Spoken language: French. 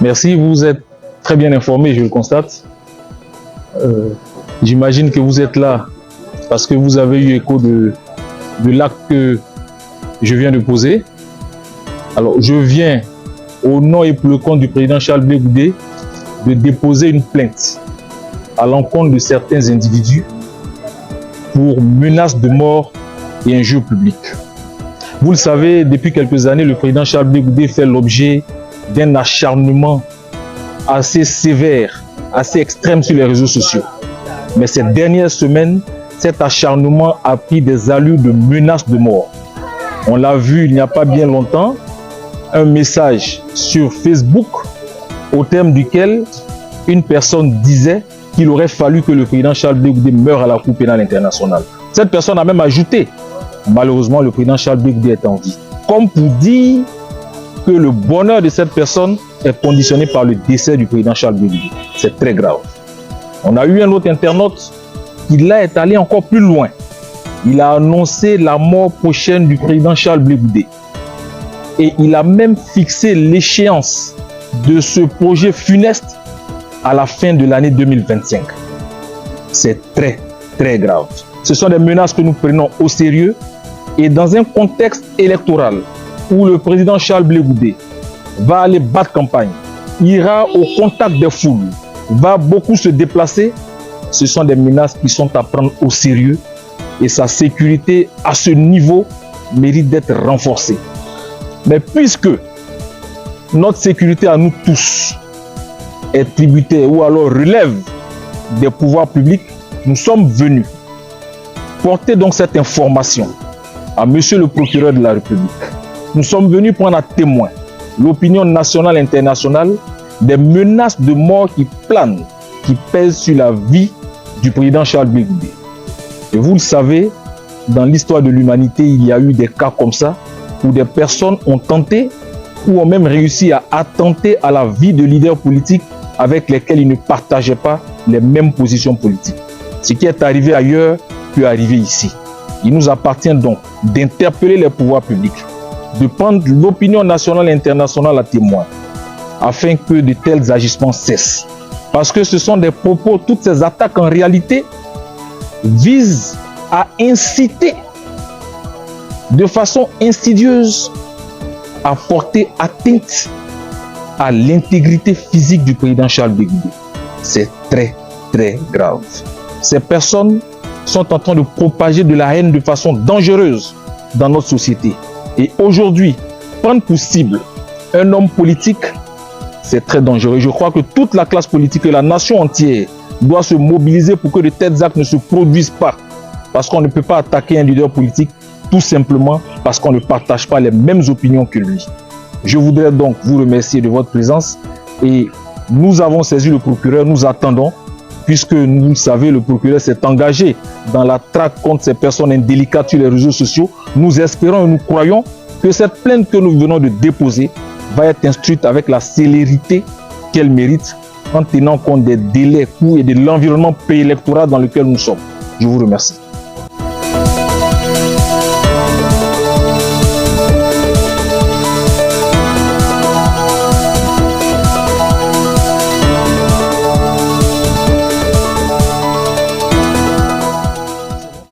Merci, vous êtes très bien informé, je le constate. J'imagine que vous êtes là parce que vous avez eu écho de l'acte que je viens de poser. Alors, je viens, au nom et pour le compte du président Charles Blé Goudé, de déposer une plainte à l'encontre de certains individus pour menaces de mort et injures publiques. Vous le savez, depuis quelques années, le président Charles Blé Goudé fait l'objet d'un acharnement assez sévère, assez extrême sur les réseaux sociaux. Mais ces dernières semaines, cet acharnement a pris des allures de menaces de mort. On l'a vu il n'y a pas bien longtemps, un message sur Facebook au terme duquel une personne disait qu'il aurait fallu que le président Charles Blé Goudé meure à la Cour pénale internationale. Cette personne a même ajouté, malheureusement, le président Charles Blé Goudé est en vie. Comme pour dire que le bonheur de cette personne est conditionné par le décès du président Charles Blé Goudé. C'est très grave. On a eu un autre internaute qui là est allé encore plus loin. Il a annoncé la mort prochaine du président Charles Blé Goudé. Et il a même fixé l'échéance de ce projet funeste à la fin de l'année 2025. C'est très, très grave. Ce sont des menaces que nous prenons au sérieux et dans un contexte électoral où le président Charles Blé Goudé va aller battre campagne, ira au contact des foules, va beaucoup se déplacer, ce sont des menaces qui sont à prendre au sérieux et sa sécurité à ce niveau mérite d'être renforcée. Mais puisque notre sécurité à nous tous est tributaire ou alors relève des pouvoirs publics, nous sommes venus porter donc cette information à monsieur le procureur de la République. Nous sommes venus prendre à témoin l'opinion nationale et internationale des menaces de mort qui planent, qui pèsent sur la vie du président Charles Blé Goudé. Et vous le savez, dans l'histoire de l'humanité, il y a eu des cas comme ça où des personnes ont tenté ou ont même réussi à attenter à la vie de leaders politiques avec lesquels ils ne partageaient pas les mêmes positions politiques. Ce qui est arrivé ailleurs peut arriver ici. Il nous appartient donc d'interpeller les pouvoirs publics, de prendre l'opinion nationale et internationale à témoin, afin que de tels agissements cessent. Parce que ce sont des propos, toutes ces attaques en réalité visent à inciter de façon insidieuse à porter atteinte à l'intégrité physique du président Charles Blé Goudé. C'est très, très grave. Ces personnes sont en train de propager de la haine de façon dangereuse dans notre société. Et aujourd'hui, prendre pour cible un homme politique, c'est très dangereux. Je crois que toute la classe politique et la nation entière doit se mobiliser pour que de tels actes ne se produisent pas. Parce qu'on ne peut pas attaquer un leader politique tout simplement parce qu'on ne partage pas les mêmes opinions que lui. Je voudrais donc vous remercier de votre présence et nous avons saisi le procureur, nous attendons, puisque vous le savez, le procureur s'est engagé dans la traque contre ces personnes indélicates sur les réseaux sociaux. Nous espérons et nous croyons que cette plainte que nous venons de déposer va être instruite avec la célérité qu'elle mérite en tenant compte des délais courts et de l'environnement préélectoral dans lequel nous sommes. Je vous remercie.